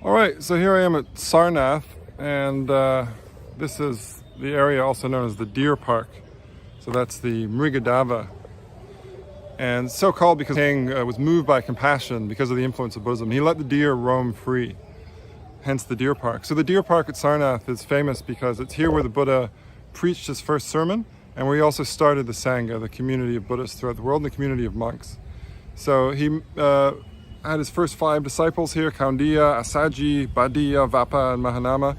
All right, so here I am at Sarnath, and this is the area also known as the Deer Park. So that's the Mrigadava, and so called because the king was moved by compassion because of the influence of Buddhism. He let the deer roam free, hence the Deer Park. So the Deer Park at Sarnath is famous because it's here where the Buddha preached his first sermon, and where he also started the sangha, the community of Buddhists throughout the world, and the community of monks. So he had his first 5 disciples here: Kaundiya, Asaji, Badiya, Vapa, and Mahanama.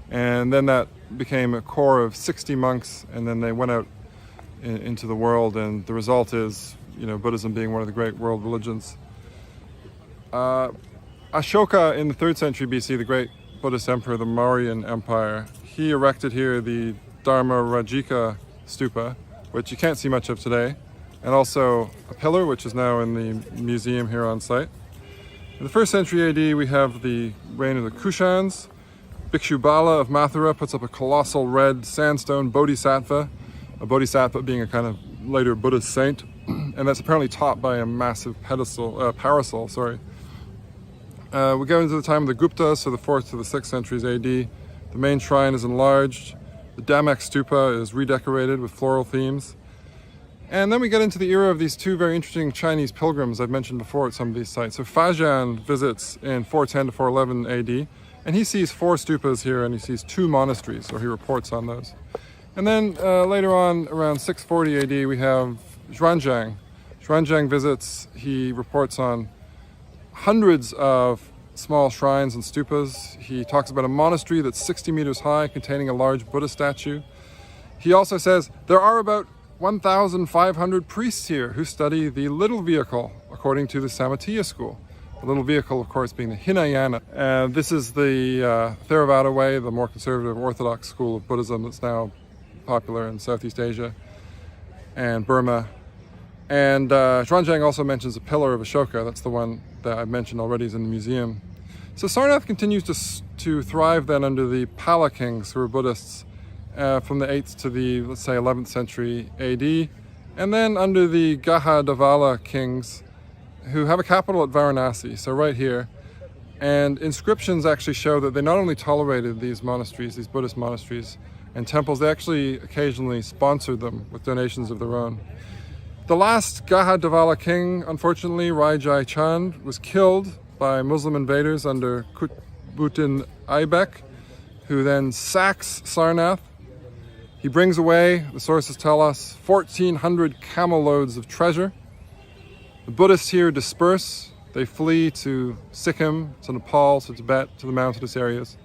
And then that became a core of 60 monks, and then they went out into the world, and the result is, Buddhism being one of the great world religions. Ashoka in the 3rd century BC, the great Buddhist emperor of the Mauryan Empire, he erected here the Dharma Rajika stupa, which you can't see much of today, and also a pillar, which is now in the museum here on site. In the 1st century AD, we have the reign of the Kushans. Bhikshu Bala of Mathura puts up a colossal red sandstone bodhisattva, a bodhisattva being a kind of later Buddhist saint, and that's apparently topped by a massive parasol. We go into the time of the Guptas, so the 4th to the 6th centuries AD. The main shrine is enlarged. The Damak stupa is redecorated with floral themes. And then we get into the era of these 2 very interesting Chinese pilgrims I've mentioned before at some of these sites. So Fajian visits in 410 to 411 AD, and he sees 4 stupas here, and he sees 2 monasteries, or he reports on those. And then later on, around 640 AD, we have Xuanzang. Xuanzang visits, he reports on hundreds of small shrines and stupas. He talks about a monastery that's 60 meters high, containing a large Buddha statue. He also says there are about 1,500 priests here who study the little vehicle, according to the Samathiya school. The little vehicle, of course, being the Hinayana. This is the Theravada way, the more conservative Orthodox school of Buddhism that's now popular in Southeast Asia and Burma. And Xuanzang also mentions a pillar of Ashoka. That's the one that I mentioned already is in the museum. So Sarnath continues to thrive then under the Pala kings, who were Buddhists, from the 8th to the, let's say, 11th century AD, and then under the Gahadavala kings, who have a capital at Varanasi, so right here. And inscriptions actually show that they not only tolerated these monasteries, these Buddhist monasteries and temples, they actually occasionally sponsored them with donations of their own. The last Gahadavala king, unfortunately, Raijai Chand, was killed by Muslim invaders under Qutbuddin Aibak, who then sacks Sarnath. He brings away, the sources tell us, 1,400 camel loads of treasure. The Buddhists here disperse. They flee to Sikkim, to Nepal, to Tibet, to the mountainous areas.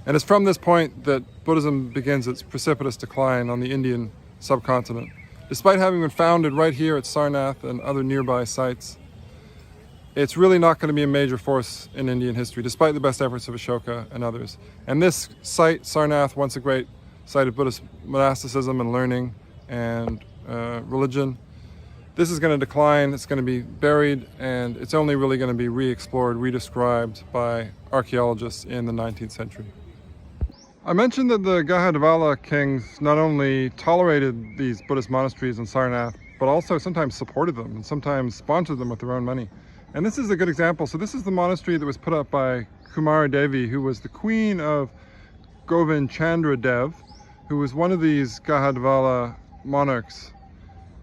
And it's from this point that Buddhism begins its precipitous decline on the Indian subcontinent. Despite having been founded right here at Sarnath and other nearby sites, it's really not going to be a major force in Indian history, despite the best efforts of Ashoka and others. And this site, Sarnath, once a great site of Buddhist monasticism and learning and religion, this is going to decline, it's going to be buried, and it's only really going to be re-explored, redescribed by archaeologists in the 19th century. I mentioned that the Gahadavala kings not only tolerated these Buddhist monasteries in Sarnath, but also sometimes supported them and sometimes sponsored them with their own money. And this is a good example. So this is the monastery that was put up by Kumara Devi, who was the queen of Govind Chandra Dev, who was one of these Gahadavala monarchs.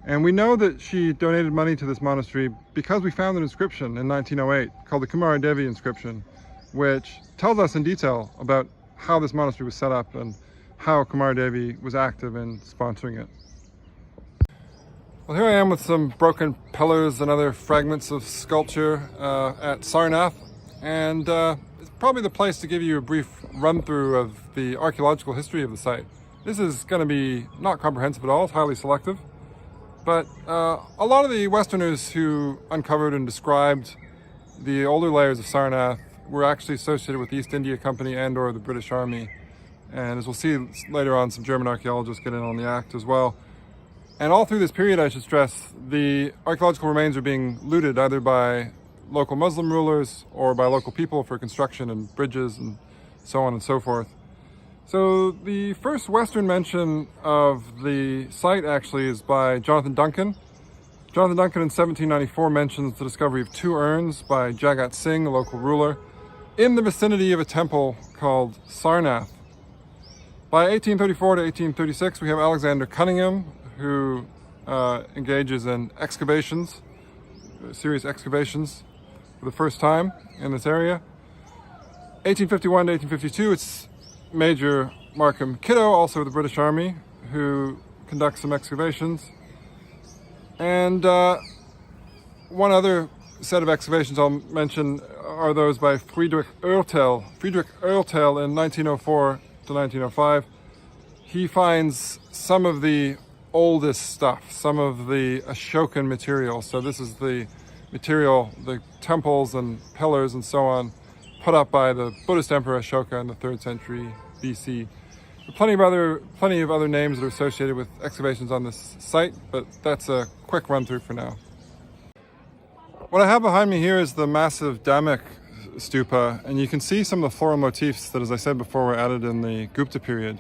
And we know that she donated money to this monastery because we found an inscription in 1908 called the Kumara Devi inscription, which tells us in detail about how this monastery was set up and how Kumara Devi was active in sponsoring it. Well, here I am with some broken pillars and other fragments of sculpture at Sarnath, and it's probably the place to give you a brief run-through of the archaeological history of the site. This is going to be not comprehensive at all, it's highly selective, but a lot of the Westerners who uncovered and described the older layers of Sarnath were actually associated with the East India Company and or the British Army. And as we'll see later on, some German archaeologists get in on the act as well. And all through this period, I should stress, the archaeological remains are being looted either by local Muslim rulers or by local people for construction and bridges and so on and so forth. So the first Western mention of the site actually is by Jonathan Duncan. Jonathan Duncan in 1794 mentions the discovery of 2 urns by Jagat Singh, the local ruler. in the vicinity of a temple called Sarnath. By 1834 to 1836, we have Alexander Cunningham, who engages in excavations, serious excavations for the first time in this area. 1851 to 1852, it's Major Markham Kiddo, also of the British Army, who conducts some excavations. And one other set of excavations I'll mention are those by Friedrich Oertel. Friedrich Oertel in 1904 to 1905. He finds some of the oldest stuff, some of the Ashokan material. So this is the material, the temples and pillars and so on, put up by the Buddhist Emperor Ashoka in the 3rd century BC. Plenty of other names that are associated with excavations on this site, but that's a quick run through for now. What I have behind me here is the massive Dhammik stupa, and you can see some of the floral motifs that, as I said before, were added in the Gupta period.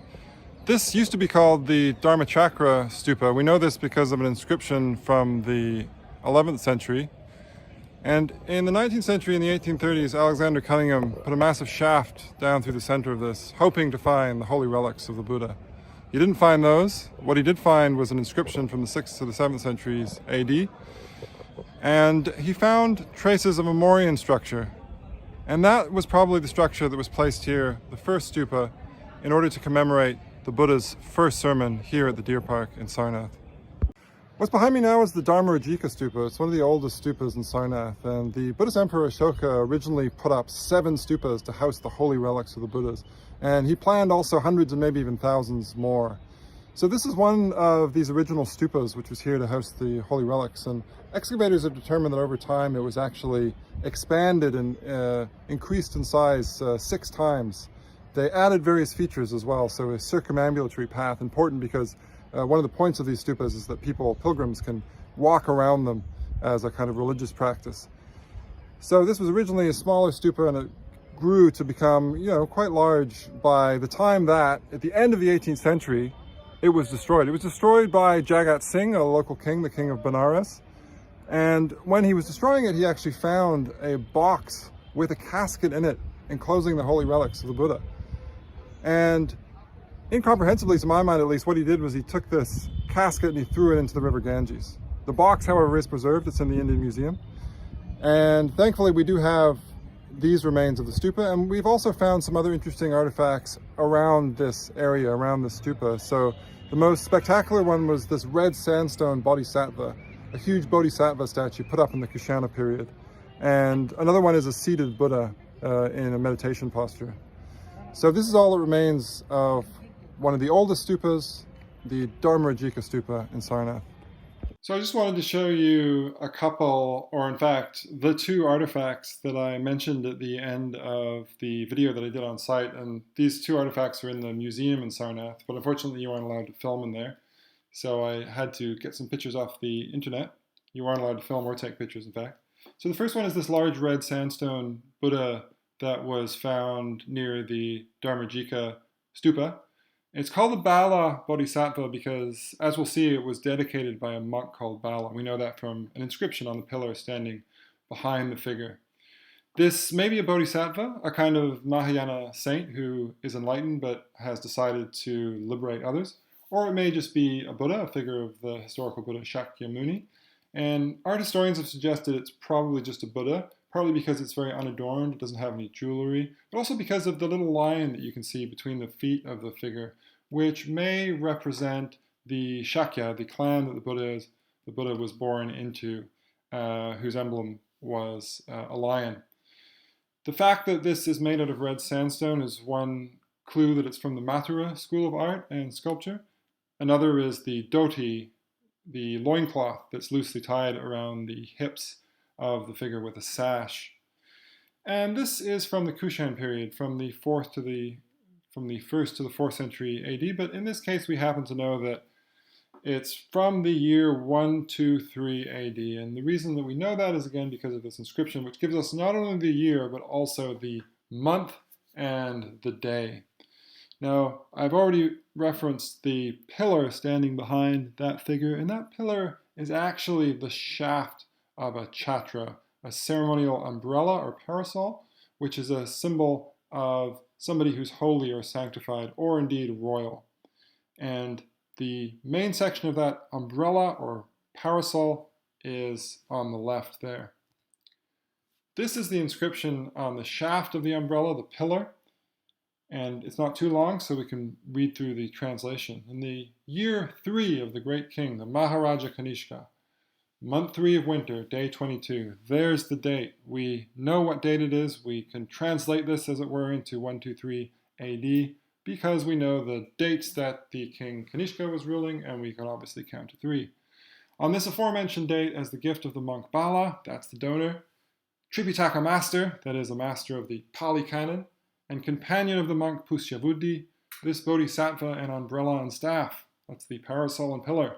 This used to be called the Dharmachakra stupa. We know this because of an inscription from the 11th century. And in the 19th century, in the 1830s, Alexander Cunningham put a massive shaft down through the center of this, hoping to find the holy relics of the Buddha. He didn't find those. What he did find was an inscription from the 6th to the 7th centuries AD. And he found traces of a Mauryan structure. And that was probably the structure that was placed here, the first stupa, in order to commemorate the Buddha's first sermon here at the Deer Park in Sarnath. What's behind me now is the Dharmarajika stupa. It's one of the oldest stupas in Sarnath, and the Buddhist Emperor Ashoka originally put up 7 stupas to house the holy relics of the Buddhas, and he planned also hundreds and maybe even thousands more. So this is one of these original stupas which was here to house the holy relics, and excavators have determined that over time it was actually expanded and increased in size 6 times. They added various features as well, so a circumambulatory path, important because one of the points of these stupas is that pilgrims can walk around them as a kind of religious practice. So this was originally a smaller stupa, and it grew to become, quite large by the time that, at the end of the 18th century, it was destroyed. It was destroyed by Jagat Singh, a local king, the king of Benares. And when he was destroying it, he actually found a box with a casket in it, enclosing the holy relics of the Buddha. And incomprehensibly, to my mind at least, what he did was he took this casket and he threw it into the river Ganges. The box, however, is preserved. It's in the Indian Museum. And thankfully, we do have these remains of the stupa, and we've also found some other interesting artifacts around this area, around the stupa. So the most spectacular one was this red sandstone bodhisattva, a huge bodhisattva statue put up in the Kushana period. And another one is a seated Buddha in a meditation posture. So this is all that remains of one of the oldest stupas, the Dharmarajika stupa in Sarnath. So I just wanted to show you a couple, or in fact, the 2 artifacts that I mentioned at the end of the video that I did on site. And these 2 artifacts are in the museum in Sarnath, but unfortunately you aren't allowed to film in there. So I had to get some pictures off the internet. You aren't allowed to film or take pictures, in fact. So the first one is this large red sandstone Buddha that was found near the Dharmarajika stupa. It's called the Bala Bodhisattva because, as we'll see, it was dedicated by a monk called Bala. We know that from an inscription on the pillar standing behind the figure. This may be a bodhisattva, a kind of Mahayana saint who is enlightened but has decided to liberate others. Or it may just be a Buddha, a figure of the historical Buddha Shakyamuni. And art historians have suggested it's probably just a Buddha, partly because it's very unadorned, it doesn't have any jewelry, but also because of the little line that you can see between the feet of the figure, which may represent the Shakya, the clan that the Buddha was born into, whose emblem was a lion. The fact that this is made out of red sandstone is one clue that it's from the Mathura school of art and sculpture. Another is the dhoti, the loincloth that's loosely tied around the hips of the figure with a sash. And this is from the Kushan period, from the 1st to the 4th century AD, but in this case we happen to know that it's from the year 123 AD, and the reason that we know that is again because of this inscription, which gives us not only the year but also the month and the day. Now, I've already referenced the pillar standing behind that figure, and that pillar is actually the shaft of a chhatra, a ceremonial umbrella or parasol, which is a symbol of somebody who's holy or sanctified, or indeed royal. And the main section of that umbrella or parasol is on the left there. This is the inscription on the shaft of the umbrella, the pillar, and it's not too long, so we can read through the translation. In the year 3 of the great king, the Maharaja Kanishka, month 3 of winter, day 22. There's the date. We know what date it is. We can translate this, as it were, into 123 AD, because we know the dates that the king Kanishka was ruling, and we can obviously count to 3. On this aforementioned date, as the gift of the monk Bala, that's the donor, Tripitaka master, that is a master of the Pali Canon, and companion of the monk Pushyabuddhi, this bodhisattva and umbrella and staff, that's the parasol and pillar,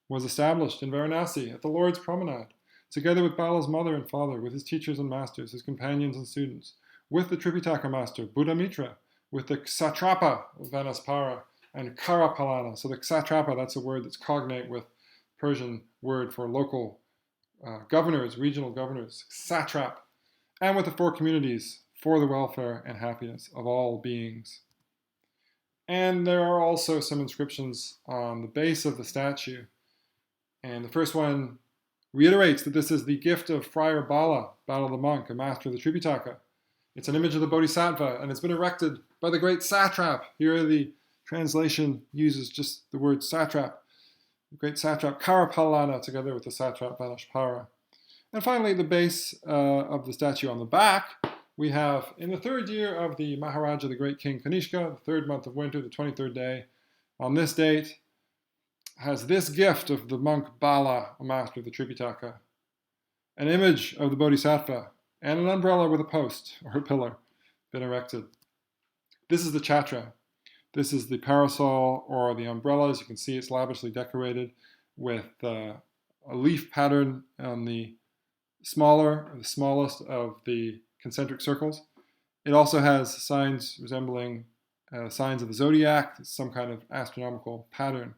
was established in Varanasi at the Lord's Promenade, together with Bala's mother and father, with his teachers and masters, his companions and students, with the Tripitaka master, Buddha Mitra, with the Kshatrapa of Vanaspara, and Karapalana. So the Kshatrapa, that's a word that's cognate with Persian word for local governors, regional governors, satrap, and with the 4 communities for the welfare and happiness of all beings. And there are also some inscriptions on the base of the statue. And the first one reiterates that this is the gift of Friar Bala, Bala the monk, a master of the Tripitaka. It's an image of the Bodhisattva, and it's been erected by the great satrap. Here the translation uses just the word satrap. The great satrap Karapalana, together with the satrap Vanaspara. And finally, the base of the statue on the back, we have, in the 3rd year of the Maharaja, the great king Kanishka, the 3rd month of winter, the 23rd day, on this date, has this gift of the monk Bala, a master of the Tripitaka, an image of the Bodhisattva, and an umbrella with a post or a pillar been erected. This is the chhatra. This is the parasol or the umbrella. As you can see, it's lavishly decorated with a leaf pattern on the smallest of the concentric circles. It also has signs resembling signs of the zodiac, some kind of astronomical pattern.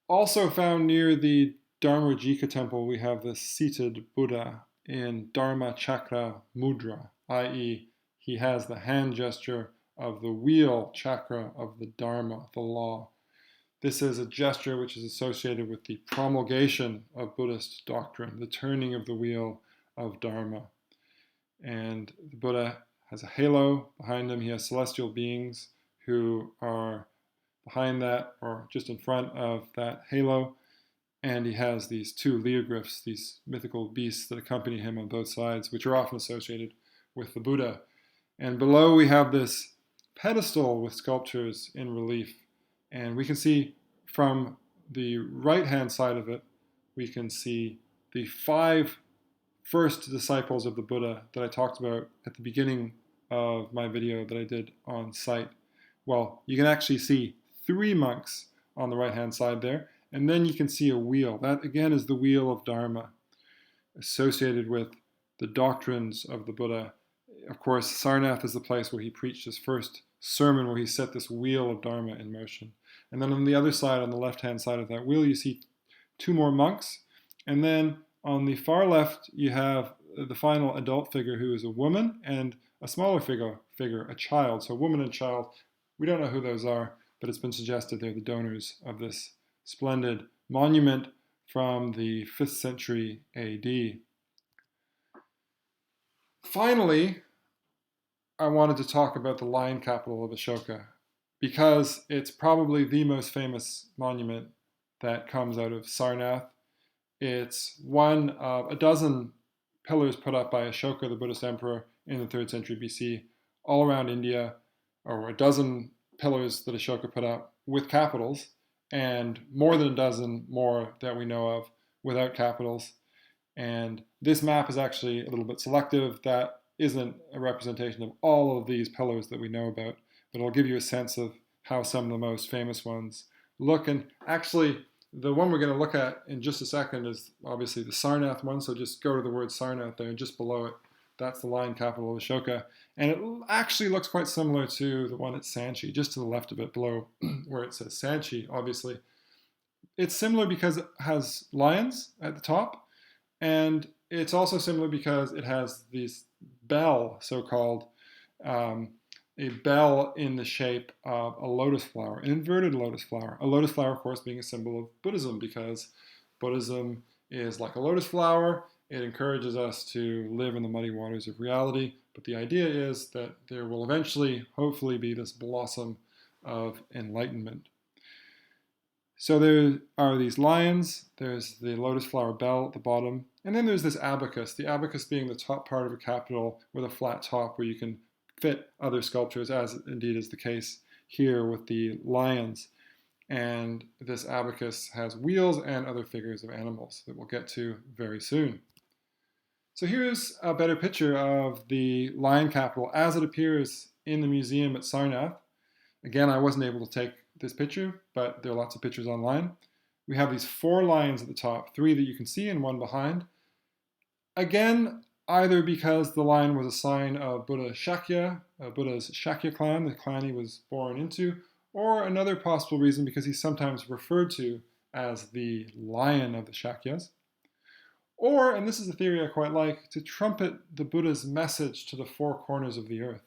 Also found near the Dharmarajika temple, we have the seated Buddha in Dharma Chakra Mudra, i.e., he has the hand gesture of the wheel chakra of the Dharma, the law. This is a gesture which is associated with the promulgation of Buddhist doctrine, the turning of the wheel of Dharma. And the Buddha has a halo behind him. He has celestial beings who are behind that or just in front of that halo. And he has these 2 leogryphs, these mythical beasts that accompany him on both sides, which are often associated with the Buddha. And below we have this pedestal with sculptures in relief. And we can see from the right-hand side of it, we can see the 5 first disciples of the Buddha that I talked about at the beginning of my video that I did on site. Well, you can actually see 3 monks on the right-hand side there, and then you can see a wheel. That, again, is the wheel of Dharma, associated with the doctrines of the Buddha. Of course, Sarnath is the place where he preached his first sermon, where he set this wheel of Dharma in motion. And then on the other side, on the left-hand side of that wheel, you see 2 more monks. And then on the far left, you have the final adult figure, who is a woman, and a smaller figure, a child. So woman and child, we don't know who those are, but it's been suggested they're the donors of this splendid monument from the 5th century AD. Finally, I wanted to talk about the lion capital of Ashoka, because it's probably the most famous monument that comes out of Sarnath. It's one of a dozen pillars put up by Ashoka, the Buddhist emperor, in the 3rd century BC, all around India, or a dozen pillars that Ashoka put up with capitals, and more than a dozen more that we know of without capitals. And this map is actually a little bit selective. That isn't a representation of all of these pillars that we know about, but it'll give you a sense of how some of the most famous ones look. And actually, the one we're going to look at in just a second is obviously the Sarnath one, so just go to the word Sarnath there, and just below it, that's the lion capital of Ashoka. And it actually looks quite similar to the one at Sanchi, just to the left of it, below where it says Sanchi, obviously. It's similar because it has lions at the top, and it's also similar because it has these bell, so-called, a bell in the shape of a lotus flower, an inverted lotus flower. A lotus flower, of course, being a symbol of Buddhism, because Buddhism is like a lotus flower. It encourages us to live in the muddy waters of reality, but the idea is that there will eventually, hopefully, be this blossom of enlightenment. So there are these lions, there's the lotus flower bell at the bottom, and then there's this abacus, the abacus being the top part of a capital with a flat top where you can fit other sculptures, as indeed is the case here with the lions. And this abacus has wheels and other figures of animals that we'll get to very soon. So here's a better picture of the lion capital as it appears in the museum at Sarnath. Again, I wasn't able to take this picture, but there are lots of pictures online. We have these 4 lions at the top, 3 that you can see and 1 behind. Again, either because the lion was a sign of Buddha Shakya, Buddha's Shakya clan, the clan he was born into, or another possible reason because he's sometimes referred to as the lion of the Shakyas. Or, and this is a theory I quite like, to trumpet the Buddha's message to the 4 corners of the earth.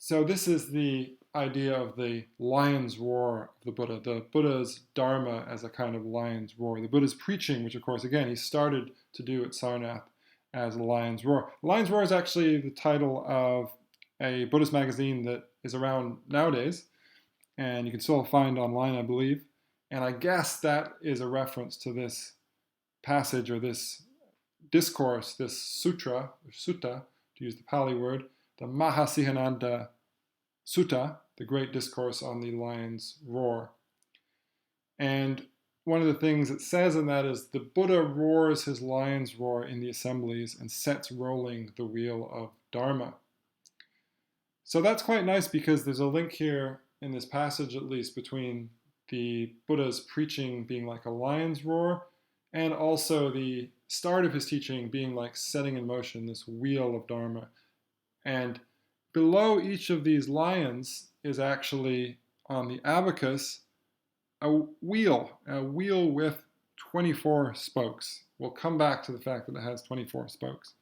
So this is the idea of the lion's roar of the Buddha's dharma as a kind of lion's roar. The Buddha's preaching, which of course, again, he started to do at Sarnath as a lion's roar. Lion's roar is actually the title of a Buddhist magazine that is around nowadays, and you can still find online, I believe. And I guess that is a reference to this passage or this discourse, this sutra, or sutta, to use the Pali word, the Mahasihananda Sutta, the great discourse on the lion's roar. And one of the things it says in that is the Buddha roars his lion's roar in the assemblies and sets rolling the wheel of Dharma. So that's quite nice because there's a link here in this passage, at least, between the Buddha's preaching being like a lion's roar and also the start of his teaching being like setting in motion this wheel of Dharma. And below each of these lions is actually on the abacus a wheel with 24 spokes. We'll come back to the fact that it has 24 spokes.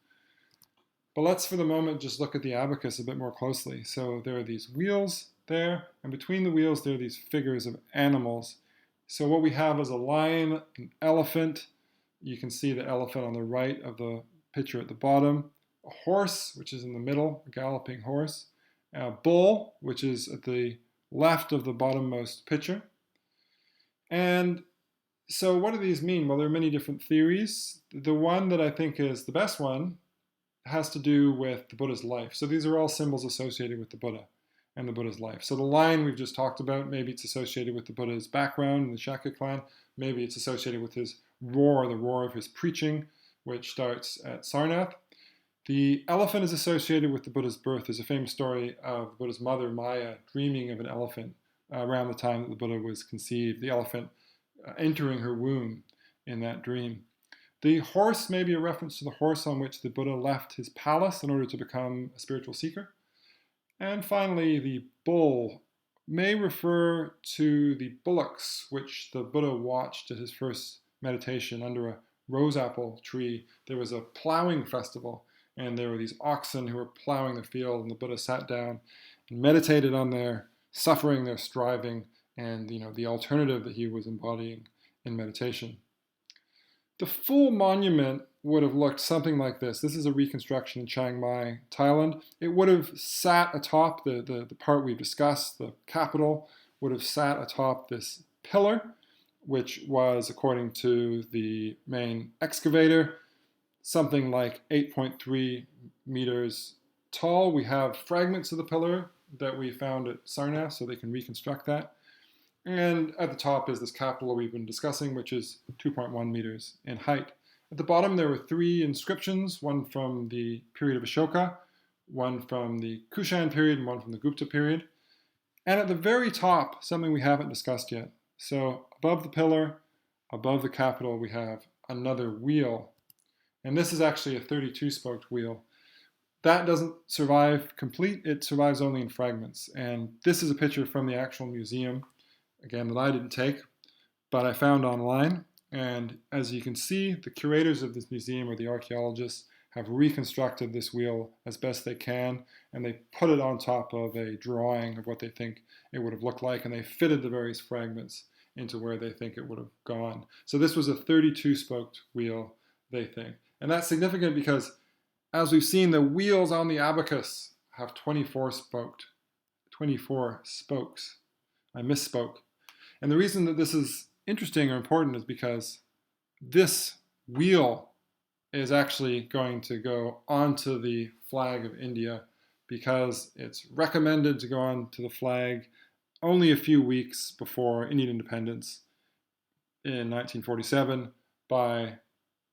But let's for the moment just look at the abacus a bit more closely. So there are these wheels there, and between the wheels there are these figures of animals. So what we have is a lion, an elephant. You can see the elephant on the right of the picture at the bottom. A horse, which is in the middle, a galloping horse. A bull, which is at the left of the bottommost picture. And so what do these mean? Well, there are many different theories. The one that I think is the best one has to do with the Buddha's life. So these are all symbols associated with the Buddha and the Buddha's life. So the lion we've just talked about, maybe it's associated with the Buddha's background in the Shakya clan. Maybe it's associated with his roar, the roar of his preaching, which starts at Sarnath. The elephant is associated with the Buddha's birth. There's a famous story of the Buddha's mother, Maya, dreaming of an elephant around the time that the Buddha was conceived, the elephant entering her womb in that dream. The horse may be a reference to the horse on which the Buddha left his palace in order to become a spiritual seeker. And finally, the bull may refer to the bullocks which the Buddha watched at his first meditation under a rose apple tree. There was a plowing festival, and there were these oxen who were plowing the field, and the Buddha sat down and meditated on their suffering, their striving, and the alternative that he was embodying in meditation. The full monument would have looked something like this. This is a reconstruction in Chiang Mai, Thailand. It would have sat atop the part we've discussed, the capital would have sat atop this pillar, which was, according to the main excavator, something like 8.3 meters tall. We have fragments of the pillar that we found at Sarnath, so they can reconstruct that. And at the top is this capital we've been discussing, which is 2.1 meters in height. At the bottom, there were 3 inscriptions, one from the period of Ashoka, one from the Kushan period, and one from the Gupta period. And at the very top, something we haven't discussed yet. So above the pillar, above the capital, we have another wheel. And this is actually a 32-spoked wheel. That doesn't survive complete, it survives only in fragments. And this is a picture from the actual museum, again, that I didn't take, but I found online. And as you can see, the curators of this museum, or the archaeologists, have reconstructed this wheel as best they can, and they put it on top of a drawing of what they think it would have looked like, and they fitted the various fragments into where they think it would have gone. So this was a 32-spoked wheel, they think. And that's significant because, as we've seen, the wheels on the abacus have 24 spokes. I misspoke. And the reason that this is interesting or important is because this wheel is actually going to go onto the flag of India, because it's recommended to go onto the flag only a few weeks before Indian independence in 1947 by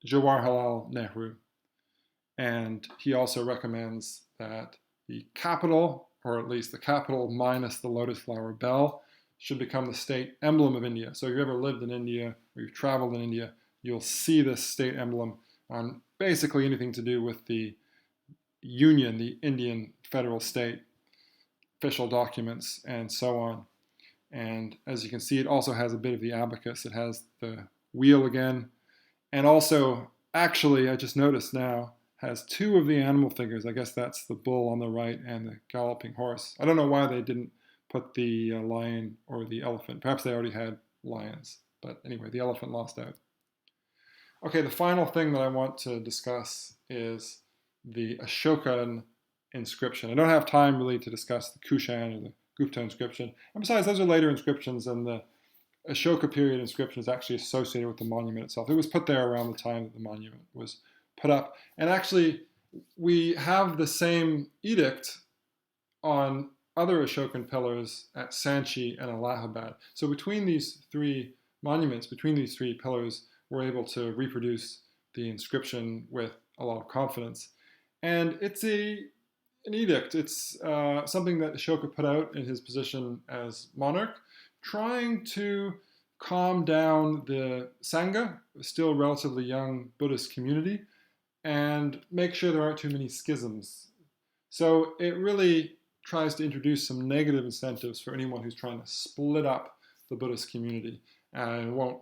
Jawaharlal Nehru. And he also recommends that the capital, or at least the capital minus the lotus flower bell, should become the state emblem of India. So if you've ever lived in India or you've traveled in India, you'll see this state emblem on basically anything to do with the Union, the Indian federal state, official documents, and so on. And as you can see, it also has a bit of the abacus. It has the wheel again. And also, actually, I just noticed now, has two of the animal figures. I guess that's the bull on the right and the galloping horse. I don't know why they didn't put the lion or the elephant. Perhaps they already had lions. But anyway, the elephant lost out. Okay, the final thing that I want to discuss is the Ashokan inscription. I don't have time really to discuss the Kushan or the Gupta inscription. And besides, those are later inscriptions, and the Ashoka period inscription is actually associated with the monument itself. It was put there around the time that the monument was put up. And actually, we have the same edict on other Ashokan pillars at Sanchi and Allahabad. So between these three monuments, between these three pillars, we're able to reproduce the inscription with a lot of confidence. And it's an edict. It's something that Ashoka put out in his position as monarch, trying to calm down the sangha, still relatively young Buddhist community, and make sure there aren't too many schisms. So it really tries to introduce some negative incentives for anyone who's trying to split up the Buddhist community. And I won't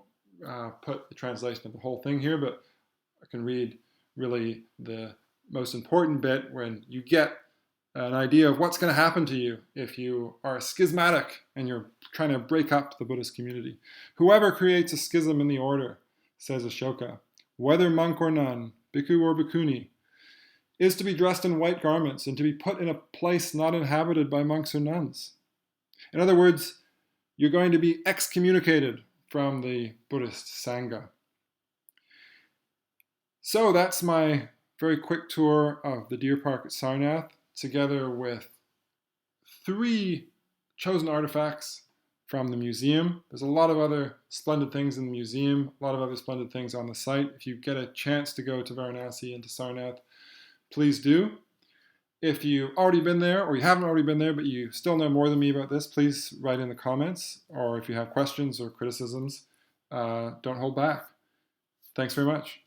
put the translation of the whole thing here, but I can read really the most important bit when you get an idea of what's going to happen to you if you are schismatic and you're trying to break up the Buddhist community. Whoever creates a schism in the order, says Ashoka, whether monk or nun, bhikkhu or bhikkhuni, is to be dressed in white garments and to be put in a place not inhabited by monks or nuns. In other words, you're going to be excommunicated from the Buddhist sangha. So that's my very quick tour of the deer park at Sarnath, together with 3 chosen artifacts from the museum. There's a lot of other splendid things in the museum, a lot of other splendid things on the site. If you get a chance to go to Varanasi and to Sarnath, please do. If you've already been there, or you haven't already been there, but you still know more than me about this, please write in the comments, or if you have questions or criticisms, don't hold back. Thanks very much.